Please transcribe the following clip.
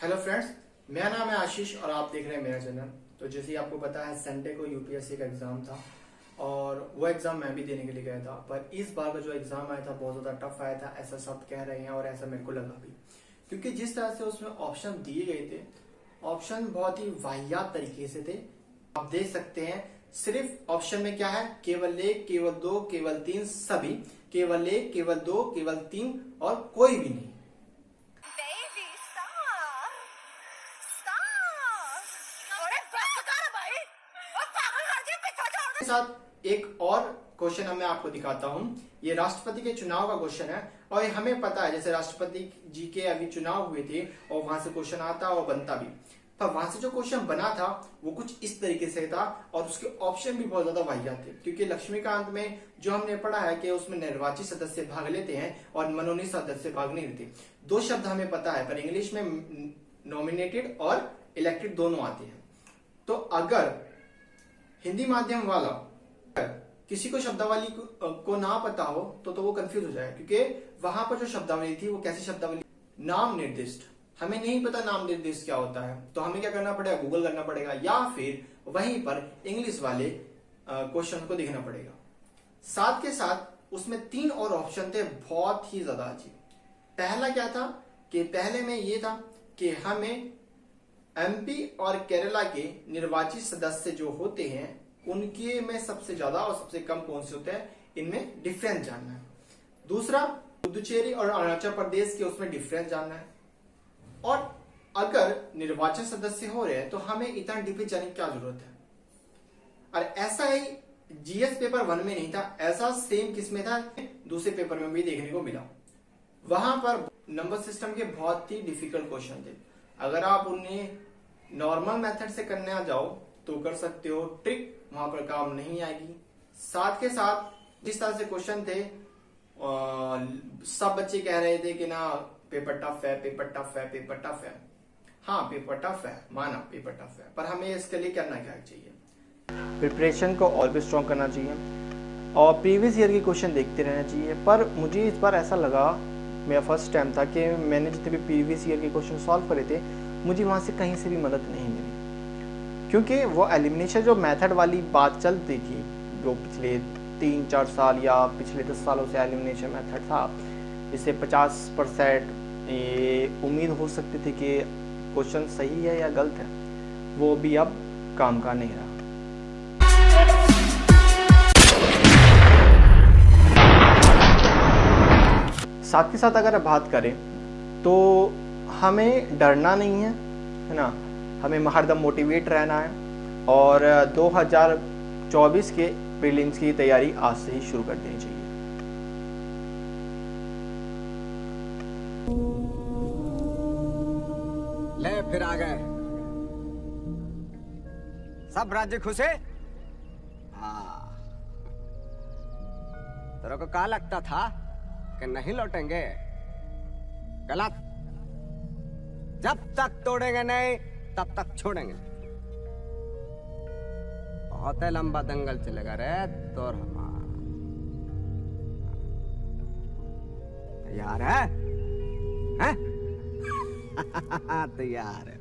Hello friends, मेरा नाम है आशीष और आप देख रहे हैं मेरा चैनल। तो जैसे ही आपको पता है, संडे को यूपीएससी का एग्जाम था और वो एग्जाम मैं भी देने के लिए गया था। पर इस बार का जो एग्जाम आया था बहुत ज्यादा टफ आया था, ऐसा सब कह रहे हैं और ऐसा मेरे को लगा भी, क्योंकि जिस तरह से उसमें ऑप्शन दिए गए थे, ऑप्शन बहुत ही वाहियात तरीके से थे। आप देख सकते हैं, सिर्फ ऑप्शन में क्या है, केवल एक, केवल दो, केवल तीन, सभी, केवल एक, केवल दो, केवल तीन और कोई भी नहीं। साथ एक और क्वेश्चन मैं आपको दिखाता हूं। ये राष्ट्रपति के चुनाव का क्वेश्चन है और हमें पता है जैसे राष्ट्रपति जी के अभी चुनाव हुए थे और वहां से क्वेश्चन आता और बनता भी, पर वहां से जो क्वेश्चन बना था वो कुछ इस तरीके से था और उसके ऑप्शन भी बहुत ज्यादा वाहियात थे। क्योंकि लक्ष्मीकांत में जो हमने पढ़ा है कि उसमें निर्वाचित सदस्य भाग लेते हैं और मनोनीत सदस्य भाग नहीं लेते। दो शब्द हमें पता है, पर इंग्लिश में नॉमिनेटेड और इलेक्टेड दोनों आते हैं। तो अगर हिंदी माध्यम वाला किसी को शब्दावली को ना पता हो तो वो कंफ्यूज हो जाए, क्योंकि वहां पर जो शब्दावली थी वो कैसी शब्दावली, नाम निर्दिष्ट। हमें नहीं पता नाम निर्दिष्ट क्या होता है, तो हमें क्या करना पड़ेगा, गूगल करना पड़ेगा या फिर वहीं पर इंग्लिश वाले क्वेश्चन को देखना पड़ेगा। साथ के साथ उसमें 3 और ऑप्शन थे बहुत ही ज्यादा अजीब। पहला क्या था कि पहले में ये था कि हमें एमपी और केरला के निर्वाचित सदस्य जो होते हैं उनके में सबसे ज्यादा और सबसे कम कौन से होते हैं, इनमें डिफरेंस जानना है। दूसरा, पुदुचेरी और अरुणाचल प्रदेश के उसमें डिफरेंस जानना है। और अगर निर्वाचन सदस्य हो रहे हैं तो हमें इतना डीपली जानने की क्या जरूरत है। और ऐसा ही जीएस पेपर 1 में नहीं था, ऐसा सेम किसमें था, दूसरे पेपर में भी देखने को मिला। वहां पर नंबर सिस्टम के बहुत ही डिफिकल्ट क्वेश्चन थे। अगर आप उन्हें नॉर्मल मेथड से करने आ जाओ तो कर सकते हो, ट्रिक वहां पर काम नहीं आएगी। साथ के साथ जिस तरह से क्वेश्चन थे, सब बच्चे कह रहे थे कि ना पेपर टफ है, पेपर टफ है, पेपर टफ है। हाँ, पेपर टफ है, माना पेपर टफ है, पर हमें इसके लिए करना क्या चाहिए, प्रिपरेशन को और भी स्ट्रॉन्ग करना चाहिए और प्रीवियस ईयर के क्वेश्चन देखते रहना चाहिए। पर मुझे इस बार ऐसा लगा, मेरा फर्स्ट टाइम था कि मैंने जितने भी प्रीवियस ईयर के क्वेश्चन सॉल्व करे थे, मुझे वहां से कहीं से भी मदद नहीं मिली। क्योंकि वो एलिमिनेशन जो मेथड वाली बात चलती थी, जो पिछले 3-4 साल या पिछले 10 सालों से एलिमिनेशन मेथड था, जिससे 50% ये उम्मीद हो सकती थी कि क्वेश्चन सही है या गलत है, वो भी अब काम का नहीं रहा। साथ के साथ अगर बात करें तो हमें डरना नहीं है ना, हमें हरदम मोटिवेट रहना है और 2024 के प्रीलिम्स की तैयारी आज से ही शुरू कर देनी चाहिए। ले फिर आ गए सब राज्य खुश है। हाँ, तेरे को क्या लगता था कि नहीं लौटेंगे? गलत। जब तक तोड़ेंगे नहीं तब तक छोड़ेंगे। बहुत लंबा दंगल चलेगा रे तोर हमारा। तैयार है? हैं? तैयार है।